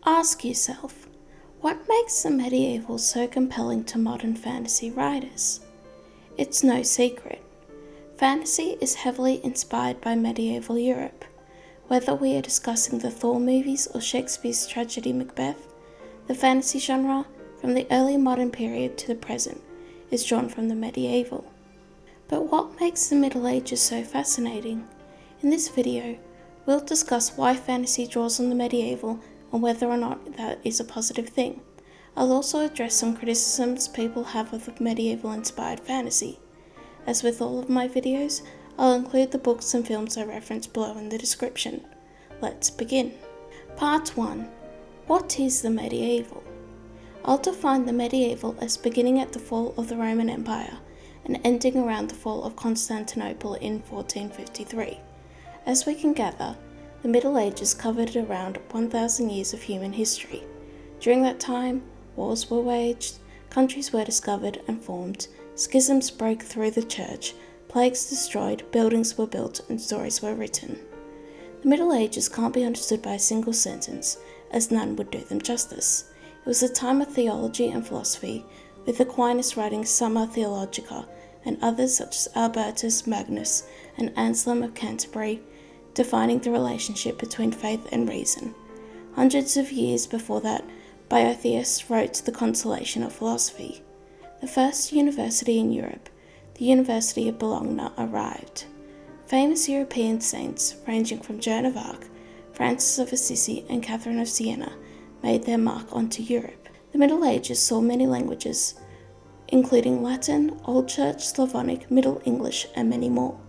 Ask yourself, what makes the medieval so compelling to modern fantasy writers? It's no secret. Fantasy is heavily inspired by medieval Europe. Whether we are discussing the Thor movies or Shakespeare's tragedy Macbeth, the fantasy genre, from the early modern period to the present, is drawn from the medieval. But what makes the Middle Ages so fascinating? In this video, we'll discuss why fantasy draws on the medieval and whether or not that is a positive thing. I'll also address some criticisms people have of the medieval-inspired fantasy. As with all of my videos, I'll include the books and films I reference below in the description. Let's begin. Part 1. What is the medieval? I'll define the medieval as beginning at the fall of the Roman Empire and ending around the fall of Constantinople in 1453. As we can gather, the Middle Ages covered around 1,000 years of human history. During that time, wars were waged, countries were discovered and formed, schisms broke through the church, plagues destroyed, buildings were built, and stories were written. The Middle Ages can't be understood by a single sentence, as none would do them justice. It was a time of theology and philosophy, with Aquinas writing Summa Theologica, and others such as Albertus Magnus and Anselm of Canterbury defining the relationship between faith and reason. Hundreds of years before that, Boethius wrote The Consolation of Philosophy. The first university in Europe, the University of Bologna, arrived. Famous European saints, ranging from Joan of Arc, Francis of Assisi, and Catherine of Siena, made their mark onto Europe. The Middle Ages saw many languages, including Latin, Old Church, Slavonic, Middle English, and many more.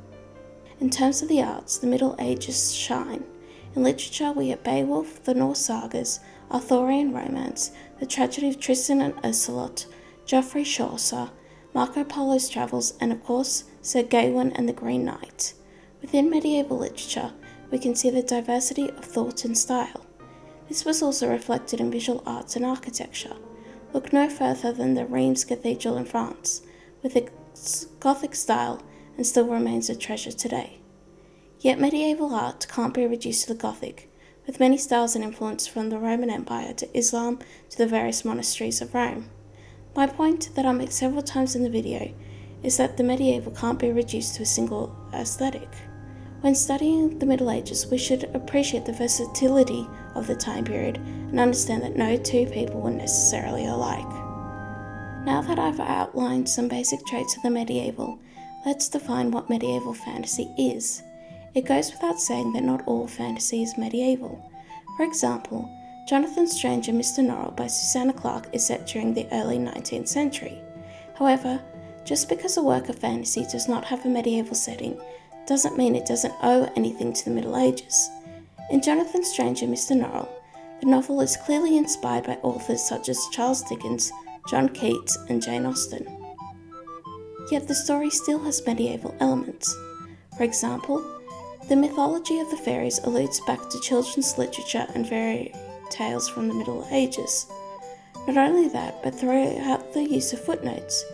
In terms of the arts, the Middle Ages shine. In literature, we have Beowulf, the Norse Sagas, Arthurian romance, the tragedy of Tristan and Isolde, Geoffrey Chaucer, Marco Polo's travels, and of course, Sir Gawain and the Green Knight. Within medieval literature, we can see the diversity of thought and style. This was also reflected in visual arts and architecture. Look no further than the Reims Cathedral in France, with its Gothic style, and still remains a treasure today. Yet medieval art can't be reduced to the Gothic, with many styles and influence from the Roman Empire to Islam to the various monasteries of Rome. My point that I'll make several times in the video is that the medieval can't be reduced to a single aesthetic. When studying the Middle Ages, we should appreciate the versatility of the time period and understand that no two people were necessarily alike. Now that I've outlined some basic traits of the medieval, let's define what medieval fantasy is. It goes without saying that not all fantasy is medieval. For example, Jonathan Strange and Mr. Norrell by Susanna Clarke is set during the early 19th century. However, just because a work of fantasy does not have a medieval setting doesn't mean it doesn't owe anything to the Middle Ages. In Jonathan Strange and Mr. Norrell, the novel is clearly inspired by authors such as Charles Dickens, John Keats, and Jane Austen. Yet the story still has medieval elements. For example, the mythology of the fairies alludes back to children's literature and fairy tales from the Middle Ages. Not only that, but throughout the use of footnotes,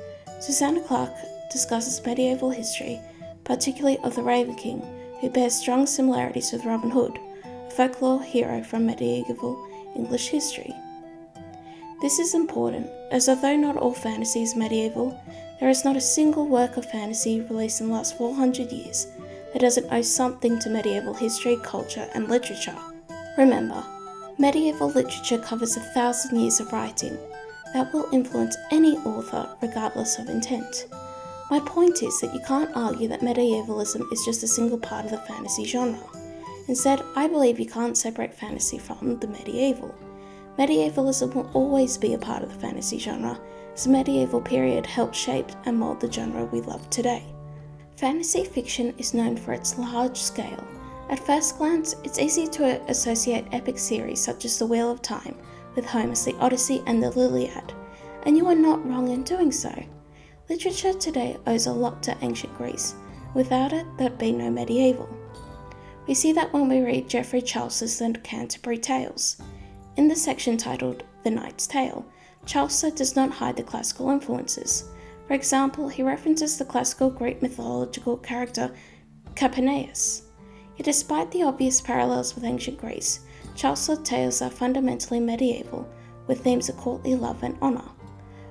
Susanna Clarke discusses medieval history, particularly of the Raven King, who bears strong similarities with Robin Hood, a folklore hero from medieval English history. This is important, as although not all fantasy is medieval, there is not a single work of fantasy released in the last 400 years that doesn't owe something to medieval history, culture, and literature. Remember, medieval literature covers 1,000 years of writing that will influence any author regardless of intent. My point is that you can't argue that medievalism is just a single part of the fantasy genre. Instead, I believe you can't separate fantasy from the medieval. Medievalism will always be a part of the fantasy genre, as the medieval period helped shape and mold the genre we love today. Fantasy fiction is known for its large scale. At first glance, it's easy to associate epic series such as The Wheel of Time with Homer's The Odyssey and the Iliad, and you are not wrong in doing so. Literature today owes a lot to ancient Greece. Without it, there'd be no medieval. We see that when we read Geoffrey Chaucer's The Canterbury Tales. In the section titled The Knight's Tale, Chaucer does not hide the classical influences. For example, he references the classical Greek mythological character Capaneus. Yet despite the obvious parallels with ancient Greece, Chaucer's tales are fundamentally medieval, with themes of courtly love and honour.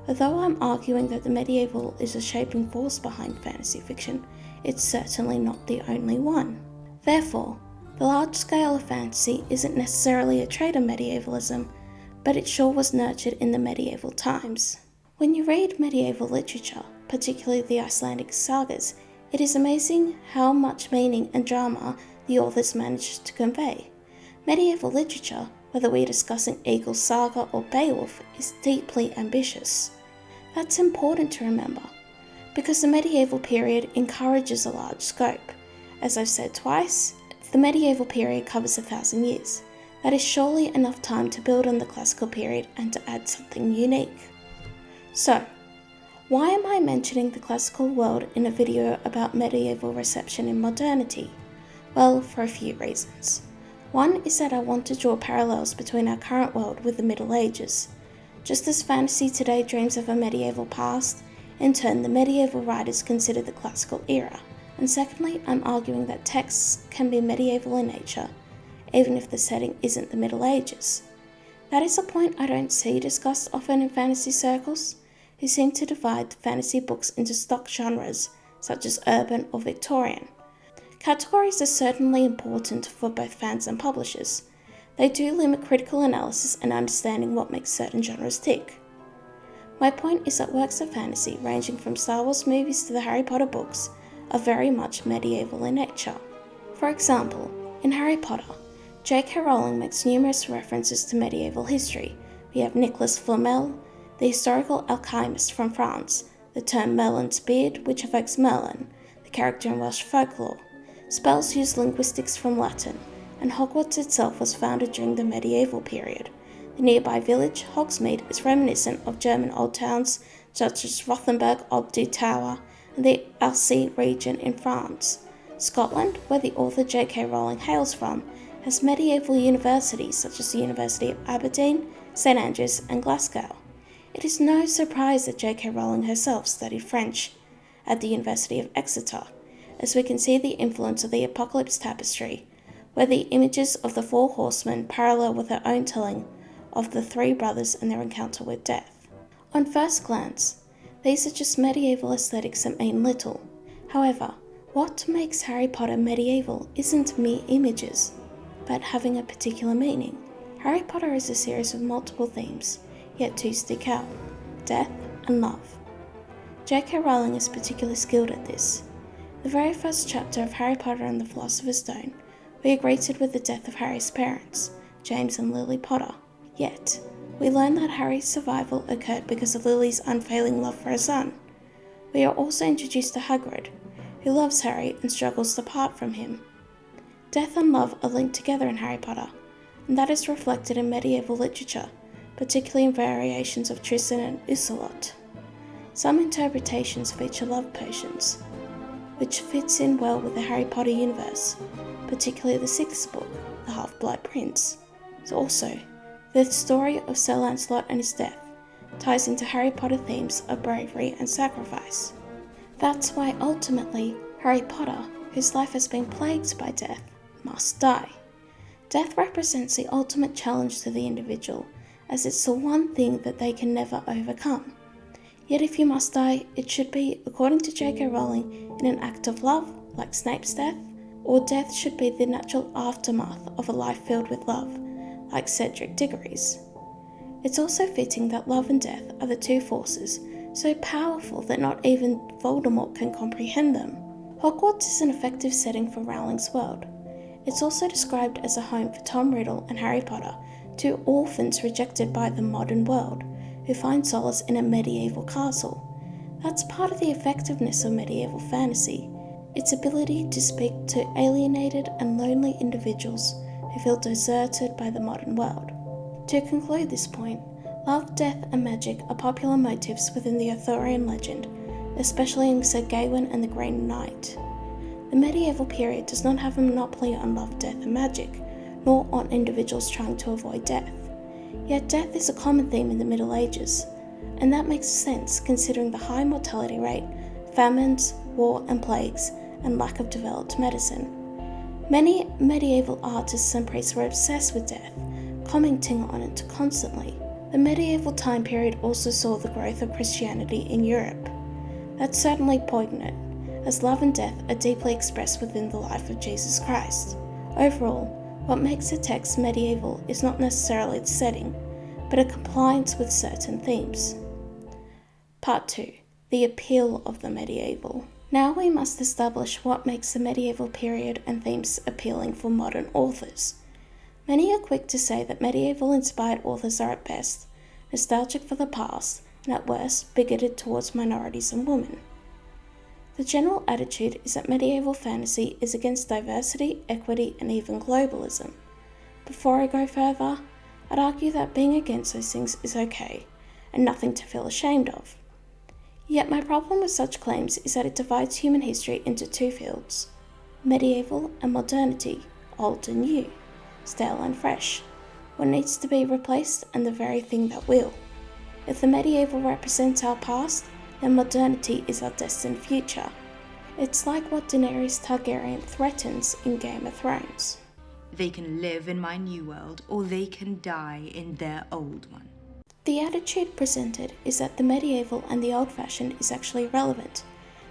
Although I'm arguing that the medieval is a shaping force behind fantasy fiction, it's certainly not the only one. Therefore, the large scale of fantasy isn't necessarily a trait of medievalism, but it sure was nurtured in the medieval times. When you read medieval literature, particularly the Icelandic sagas, it is amazing how much meaning and drama the authors managed to convey. Medieval literature, whether we're discussing Egil's Saga or Beowulf, is deeply ambitious. That's important to remember, because the medieval period encourages a large scope. As I've said twice, the medieval period covers 1,000 years. That is surely enough time to build on the classical period and to add something unique. So, why am I mentioning the classical world in a video about medieval reception in modernity? Well, for a few reasons. One is that I want to draw parallels between our current world with the Middle Ages. Just as fantasy today dreams of a medieval past, in turn the medieval writers consider the classical era. And secondly, I'm arguing that texts can be medieval in nature, even if the setting isn't the Middle Ages. That is a point I don't see discussed often in fantasy circles, who seem to divide fantasy books into stock genres, such as urban or Victorian. Categories are certainly important for both fans and publishers. They do limit critical analysis and understanding what makes certain genres tick. My point is that works of fantasy, ranging from Star Wars movies to the Harry Potter books, are very much medieval in nature. For example, in Harry Potter, J.K. Rowling makes numerous references to medieval history. We have Nicholas Flamel, the historical alchemist from France, the term Merlin's beard, which evokes Merlin, the character in Welsh folklore. Spells use linguistics from Latin, and Hogwarts itself was founded during the medieval period. The nearby village, Hogsmeade, is reminiscent of German old towns such as Rothenburg ob der Tower and the Alsace region in France. Scotland, where the author J.K. Rowling hails from, has medieval universities such as the University of Aberdeen, St Andrews and Glasgow. It is no surprise that J.K. Rowling herself studied French at the University of Exeter, as we can see the influence of the Apocalypse tapestry, where the images of the four horsemen parallel with her own telling of the three brothers and their encounter with death. On first glance, these are just medieval aesthetics that mean little. However, what makes Harry Potter medieval isn't mere images, but having a particular meaning. Harry Potter is a series of multiple themes, yet two stick out: death and love. J.K. Rowling is particularly skilled at this. The very first chapter of Harry Potter and the Philosopher's Stone, we are greeted with the death of Harry's parents, James and Lily Potter. Yet, we learn that Harry's survival occurred because of Lily's unfailing love for her son. We are also introduced to Hagrid, who loves Harry and struggles to part from him. Death and love are linked together in Harry Potter, and that is reflected in medieval literature, particularly in variations of Tristan and Isolde. Some interpretations feature love potions, which fits in well with the Harry Potter universe, particularly the sixth book, The Half-Blood Prince. Also, the story of Sir Lancelot and his death ties into Harry Potter themes of bravery and sacrifice. That's why ultimately, Harry Potter, whose life has been plagued by death, must die. Death represents the ultimate challenge to the individual, as it's the one thing that they can never overcome. Yet if you must die, it should be, according to J.K. Rowling, in an act of love, like Snape's death, or death should be the natural aftermath of a life filled with love, like Cedric Diggory's. It's also fitting that love and death are the two forces so powerful that not even Voldemort can comprehend them. Hogwarts is an effective setting for Rowling's world. It's also described as a home for Tom Riddle and Harry Potter, two orphans rejected by the modern world, who find solace in a medieval castle. That's part of the effectiveness of medieval fantasy, its ability to speak to alienated and lonely individuals who feel deserted by the modern world. To conclude this point, love, death and magic are popular motifs within the Arthurian legend, especially in Sir Gawain and the Green Knight. The medieval period does not have a monopoly on love, death and magic, nor on individuals trying to avoid death. Yet death is a common theme in the Middle Ages, and that makes sense considering the high mortality rate, famines, war and plagues, and lack of developed medicine. Many medieval artists and priests were obsessed with death, commenting on it constantly. The medieval time period also saw the growth of Christianity in Europe. That's certainly poignant, as love and death are deeply expressed within the life of Jesus Christ. Overall, what makes a text medieval is not necessarily the setting, but a compliance with certain themes. Part 2. The appeal of the medieval. Now we must establish what makes the medieval period and themes appealing for modern authors. Many are quick to say that medieval-inspired authors are at best nostalgic for the past and at worst bigoted towards minorities and women. The general attitude is that medieval fantasy is against diversity, equity, and even globalism. Before I go further, I'd argue that being against those things is okay and nothing to feel ashamed of. Yet my problem with such claims is that it divides human history into two fields: medieval and modernity, old and new, stale and fresh, what needs to be replaced and the very thing that will. If the medieval represents our past, then modernity is our destined future. It's like what Daenerys Targaryen threatens in Game of Thrones. They can live in my new world, or they can die in their old one. The attitude presented is that the medieval and the old-fashioned is actually irrelevant,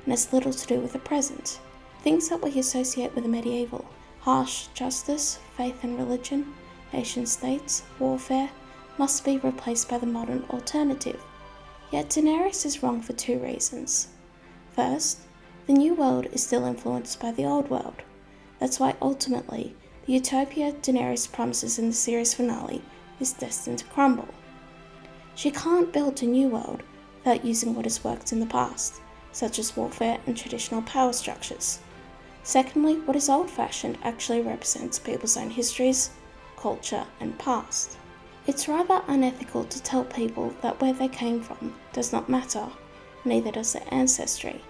and has little to do with the present. Things that we associate with the medieval: harsh justice, faith and religion, nation-states, warfare, must be replaced by the modern alternative. Yet Daenerys is wrong for two reasons. First, the new world is still influenced by the old world. That's why ultimately, the utopia Daenerys promises in the series finale is destined to crumble. She can't build a new world without using what has worked in the past, such as warfare and traditional power structures. Secondly, what is old-fashioned actually represents people's own histories, culture, and past. It's rather unethical to tell people that where they came from does not matter, neither does their ancestry.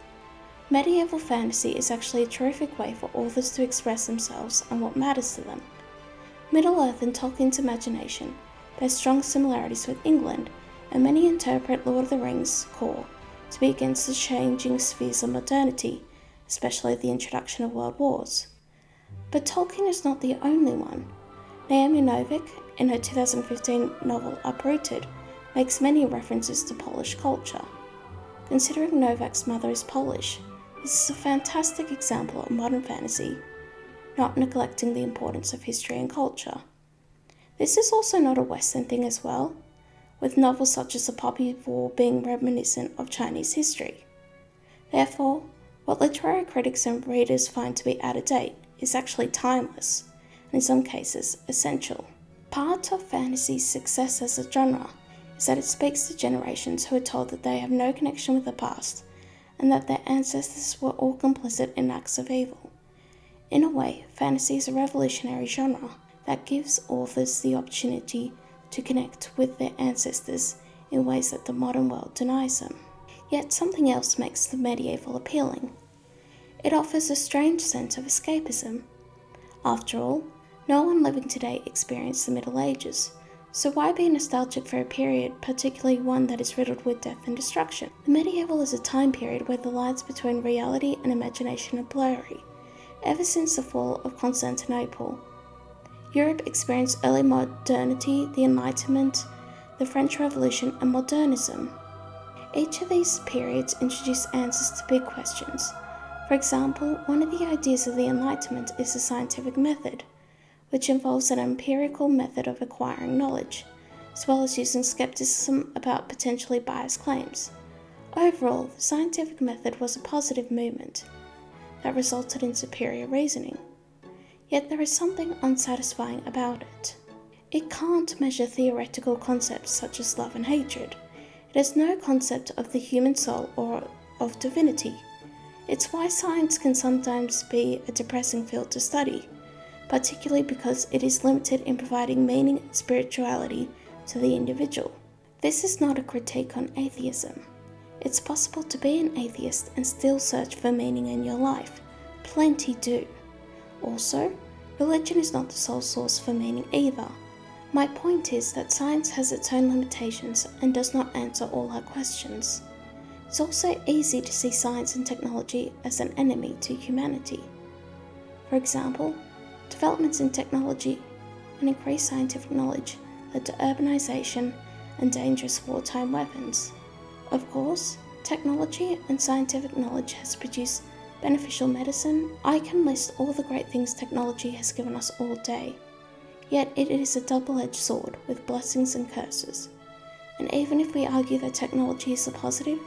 Medieval fantasy is actually a terrific way for authors to express themselves and what matters to them. Middle-earth and Tolkien's imagination bear strong similarities with England, and many interpret Lord of the Rings' core to be against the changing spheres of modernity, especially the introduction of world wars. But Tolkien is not the only one. Naomi Novik, in her 2015 novel Uprooted, makes many references to Polish culture. Considering Novik's mother is Polish, this is a fantastic example of modern fantasy, not neglecting the importance of history and culture. This is also not a Western thing as well, with novels such as The Poppy War being reminiscent of Chinese history. Therefore, what literary critics and readers find to be out of date is actually timeless, and in some cases essential. Part of fantasy's success as a genre is that it speaks to generations who are told that they have no connection with the past and that their ancestors were all complicit in acts of evil. In a way, fantasy is a revolutionary genre that gives authors the opportunity to connect with their ancestors in ways that the modern world denies them. Yet something else makes the medieval appealing. It offers a strange sense of escapism. After all, no one living today experienced the Middle Ages, so why be nostalgic for a period, particularly one that is riddled with death and destruction? The medieval is a time period where the lines between reality and imagination are blurry. Ever since the fall of Constantinople, Europe experienced early modernity, the Enlightenment, the French Revolution, and modernism. Each of these periods introduced answers to big questions. For example, one of the ideas of the Enlightenment is the scientific method, which involves an empirical method of acquiring knowledge, as well as using skepticism about potentially biased claims. Overall, the scientific method was a positive movement that resulted in superior reasoning. Yet there is something unsatisfying about it. It can't measure theoretical concepts such as love and hatred. It has no concept of the human soul or of divinity. It's why science can sometimes be a depressing field to study, particularly because it is limited in providing meaning and spirituality to the individual. This is not a critique on atheism. It's possible to be an atheist and still search for meaning in your life. Plenty do. Also, religion is not the sole source for meaning either. My point is that science has its own limitations and does not answer all our questions. It's also easy to see science and technology as an enemy to humanity. For example, Developments in technology and increased scientific knowledge led to urbanization and dangerous wartime weapons. Of course, technology and scientific knowledge has produced beneficial medicine. I can list all the great things technology has given us all day. Yet it is a double-edged sword with blessings and curses. And even if we argue that technology is a positive,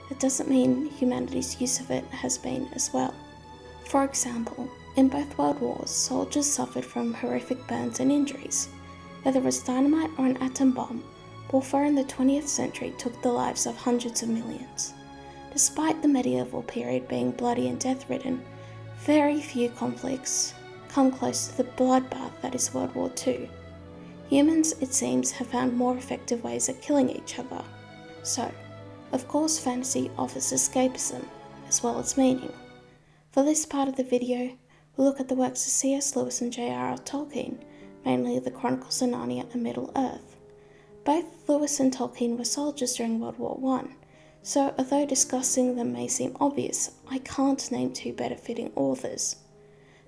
that doesn't mean humanity's use of it has been as well. For example, in both world wars, soldiers suffered from horrific burns and injuries. Whether it was dynamite or an atom bomb, warfare in the 20th century took the lives of hundreds of millions. Despite the medieval period being bloody and death-ridden, very few conflicts come close to the bloodbath that is World War II. Humans, it seems, have found more effective ways of killing each other. So, of course, fantasy offers escapism, as well as meaning. For this part of the video, we'll look at the works of C.S. Lewis and J.R.R. Tolkien, mainly the Chronicles of Narnia and Middle-earth. Both Lewis and Tolkien were soldiers during World War I, so although discussing them may seem obvious, I can't name two better fitting authors.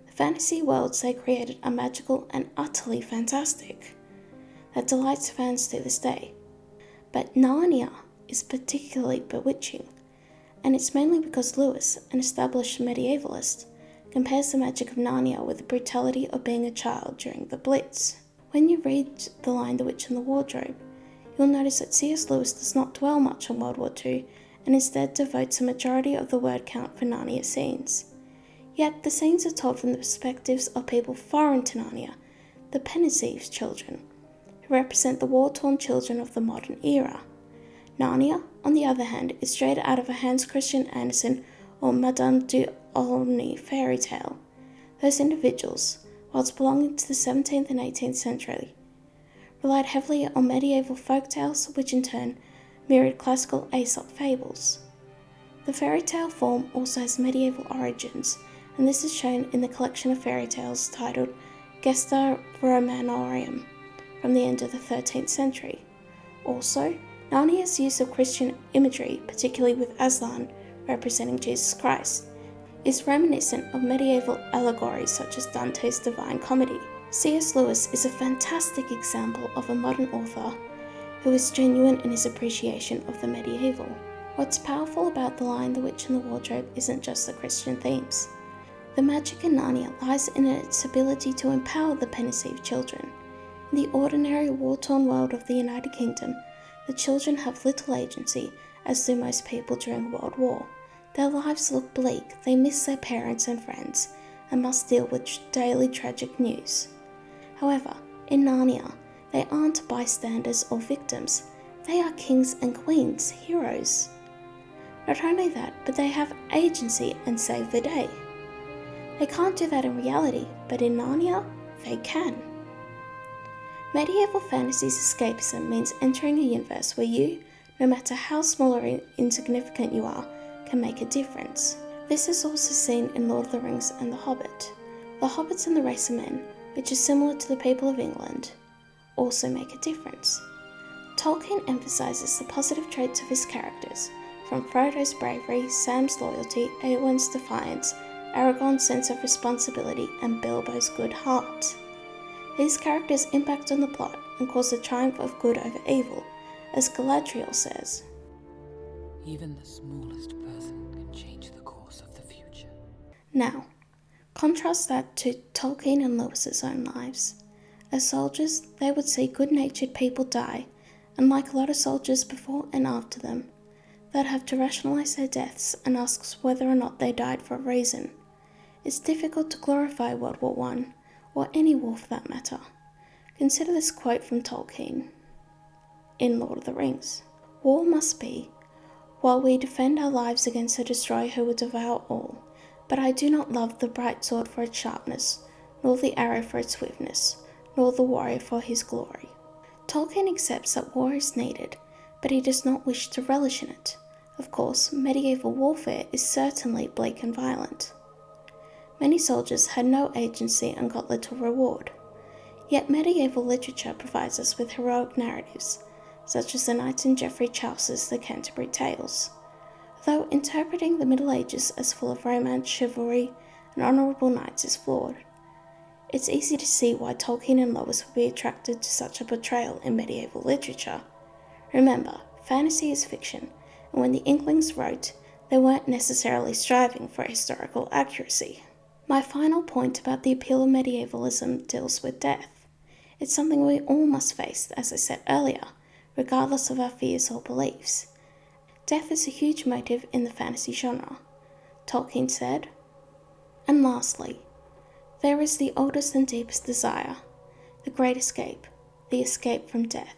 The fantasy worlds they created are magical and utterly fantastic, that delights fans to this day. But Narnia is particularly bewitching, and it's mainly because Lewis, an established medievalist, compares the magic of Narnia with the brutality of being a child during the Blitz. When you read the line "The Witch and the Wardrobe," you'll notice that C.S. Lewis does not dwell much on World War II and instead devotes a majority of the word count for Narnia scenes. Yet the scenes are told from the perspectives of people foreign to Narnia, the Pensieve children, who represent the war-torn children of the modern era. Narnia, on the other hand, is straight out of a Hans Christian Andersen or Madame du Aulnoy fairy tale. Those individuals, whilst belonging to the 17th and 18th century, relied heavily on medieval folk tales, which in turn mirrored classical Aesop fables. The fairy tale form also has medieval origins, and this is shown in the collection of fairy tales titled Gesta Romanorum from the end of the 13th century. Also, Narnia's use of Christian imagery, particularly with Aslan representing Jesus Christ, is reminiscent of medieval allegories such as Dante's Divine Comedy. C.S. Lewis is a fantastic example of a modern author who is genuine in his appreciation of the medieval. What's powerful about the line "The Witch and the Wardrobe" isn't just the Christian themes. The magic in Narnia lies in its ability to empower the Pensieve children. In the ordinary war-torn world of the United Kingdom, the children have little agency, as do most people during World War. Their lives look bleak, they miss their parents and friends, and must deal with daily tragic news. However, in Narnia, they aren't bystanders or victims, they are kings and queens, heroes. Not only that, but they have agency and save the day. They can't do that in reality, but in Narnia, they can. Medieval fantasy's escapism means entering a universe where you, no matter how small or insignificant you are, can make a difference. This is also seen in Lord of the Rings and The Hobbit. The hobbits and the race of men, which is similar to the people of England, also make a difference. Tolkien emphasizes the positive traits of his characters, from Frodo's bravery, Sam's loyalty, Eowyn's defiance, Aragorn's sense of responsibility, and Bilbo's good heart. These characters impact on the plot and cause the triumph of good over evil, as Galadriel says. Even the smallest person can change the course of the future. Now, contrast that to Tolkien and Lewis's own lives. As soldiers, they would see good-natured people die, and like a lot of soldiers before and after them, they'd have to rationalize their deaths and ask whether or not they died for a reason. It's difficult to glorify World War I, or any war for that matter. Consider this quote from Tolkien in Lord of the Rings. "War must be, while we defend our lives against a destroyer who will devour all. But I do not love the bright sword for its sharpness, nor the arrow for its swiftness, nor the warrior for his glory." Tolkien accepts that war is needed, but he does not wish to relish in it. Of course, medieval warfare is certainly bleak and violent. Many soldiers had no agency and got little reward. Yet medieval literature provides us with heroic narratives, such as the knights in Geoffrey Chaucer's The Canterbury Tales. Though interpreting the Middle Ages as full of romance, chivalry, and honourable knights is flawed, it's easy to see why Tolkien and Lewis would be attracted to such a portrayal in medieval literature. Remember, fantasy is fiction, and when the Inklings wrote, they weren't necessarily striving for historical accuracy. My final point about the appeal of medievalism deals with death. It's something we all must face, as I said earlier, regardless of our fears or beliefs. Death is a huge motive in the fantasy genre. Tolkien said, "And lastly, there is the oldest and deepest desire, the great escape, the escape from death.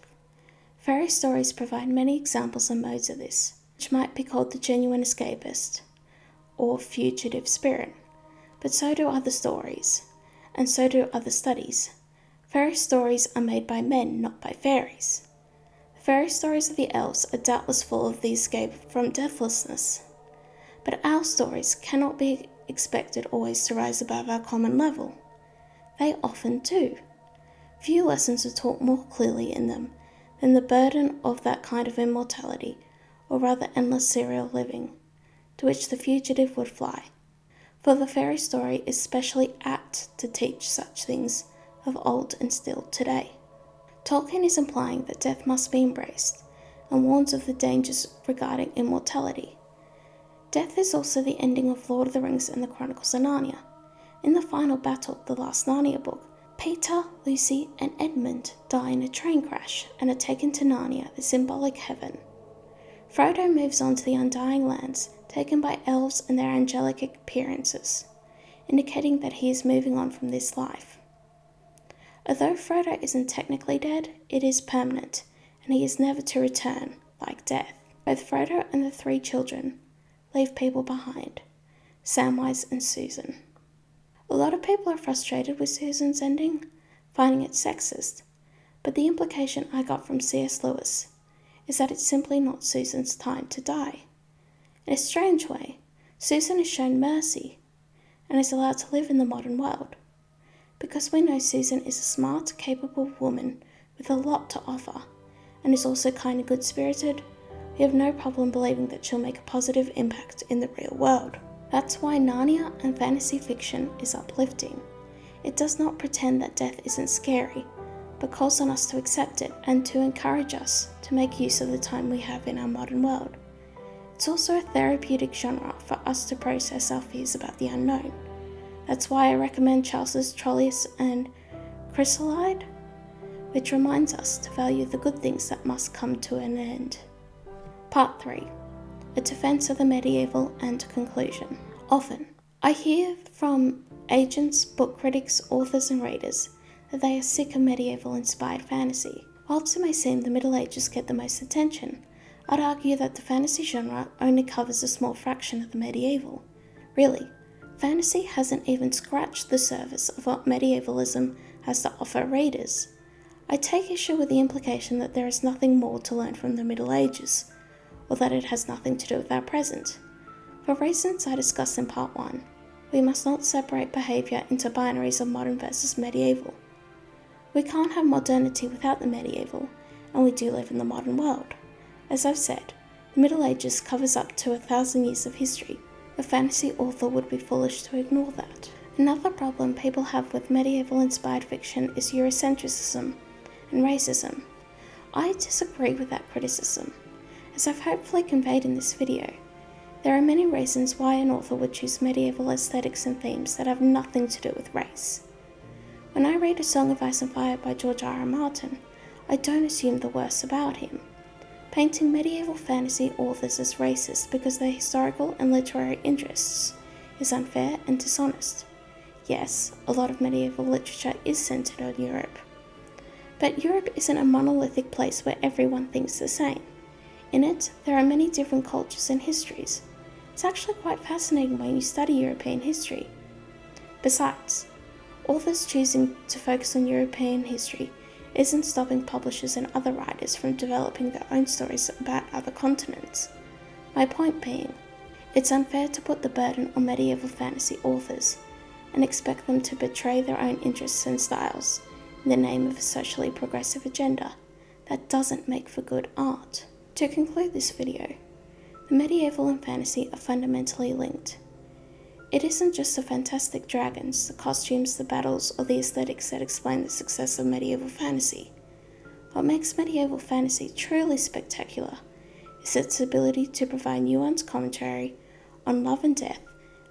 Fairy stories provide many examples and modes of this, which might be called the genuine escapist, or fugitive spirit. But so do other stories, and so do other studies. Fairy stories are made by men, not by fairies. The fairy stories of the elves are doubtless full of the escape from deathlessness. But our stories cannot be expected always to rise above our common level. They often do. Few lessons are taught more clearly in them than the burden of that kind of immortality, or rather endless serial living, to which the fugitive would fly. For the fairy story is specially apt to teach such things of old and still today." Tolkien is implying that death must be embraced, and warns of the dangers regarding immortality. Death is also the ending of Lord of the Rings and the Chronicles of Narnia. In the final battle, the last Narnia book, Peter, Lucy, and Edmund die in a train crash and are taken to Narnia, the symbolic heaven. Frodo moves on to the Undying Lands, taken by elves and their angelic appearances, indicating that he is moving on from this life. Although Frodo isn't technically dead, it is permanent, and he is never to return, like death. Both Frodo and the three children leave people behind, Samwise and Susan. A lot of people are frustrated with Susan's ending, finding it sexist, but the implication I got from C.S. Lewis is that it's simply not Susan's time to die. In a strange way, Susan is shown mercy and is allowed to live in the modern world. Because we know Susan is a smart, capable woman with a lot to offer, and is also kind and good-spirited, we have no problem believing that she'll make a positive impact in the real world. That's why Narnia and fantasy fiction is uplifting. It does not pretend that death isn't scary, but calls on us to accept it and to encourage us to make use of the time we have in our modern world. It's also a therapeutic genre for us to process our fears about the unknown. That's why I recommend Chaucer's Troilus and Chrysalide, which reminds us to value the good things that must come to an end. Part 3. A defense of the medieval and conclusion. Often, I hear from agents, book critics, authors and readers that they are sick of medieval-inspired fantasy. Whilst it may seem the Middle Ages get the most attention, I'd argue that the fantasy genre only covers a small fraction of the medieval. Really, fantasy hasn't even scratched the surface of what medievalism has to offer readers. I take issue with the implication that there is nothing more to learn from the Middle Ages, or that it has nothing to do with our present. For reasons I discussed in part 1, we must not separate behaviour into binaries of modern versus medieval. We can't have modernity without the medieval, and we do live in the modern world. As I've said, the Middle Ages covers up to 1,000 years of history. A fantasy author would be foolish to ignore that. Another problem people have with medieval-inspired fiction is Eurocentrism and racism. I disagree with that criticism. As I've hopefully conveyed in this video, there are many reasons why an author would choose medieval aesthetics and themes that have nothing to do with race. When I read A Song of Ice and Fire by George R.R. Martin, I don't assume the worst about him. Painting medieval fantasy authors as racist because their historical and literary interests is unfair and dishonest. Yes, a lot of medieval literature is centered on Europe. But Europe isn't a monolithic place where everyone thinks the same. In it, there are many different cultures and histories. It's actually quite fascinating when you study European history. Besides, authors choosing to focus on European history isn't stopping publishers and other writers from developing their own stories about other continents. My point being, it's unfair to put the burden on medieval fantasy authors and expect them to betray their own interests and styles in the name of a socially progressive agenda that doesn't make for good art. To conclude this video, the medieval and fantasy are fundamentally linked. It isn't just the fantastic dragons, the costumes, the battles, or the aesthetics that explain the success of medieval fantasy. What makes medieval fantasy truly spectacular is its ability to provide nuanced commentary on love and death,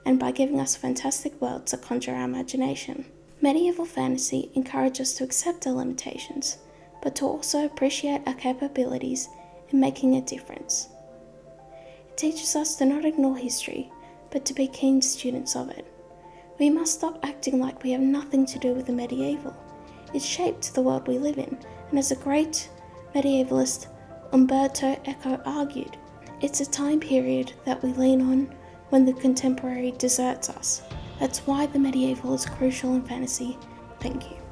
and by giving us fantastic worlds that conjure our imagination. Medieval fantasy encourages us to accept our limitations, but to also appreciate our capabilities in making a difference. It teaches us to not ignore history, but to be keen students of it. We must stop acting like we have nothing to do with the medieval. It shaped the world we live in, and as a great medievalist Umberto Eco argued, it's a time period that we lean on when the contemporary deserts us. That's why the medieval is crucial in fantasy. Thank you.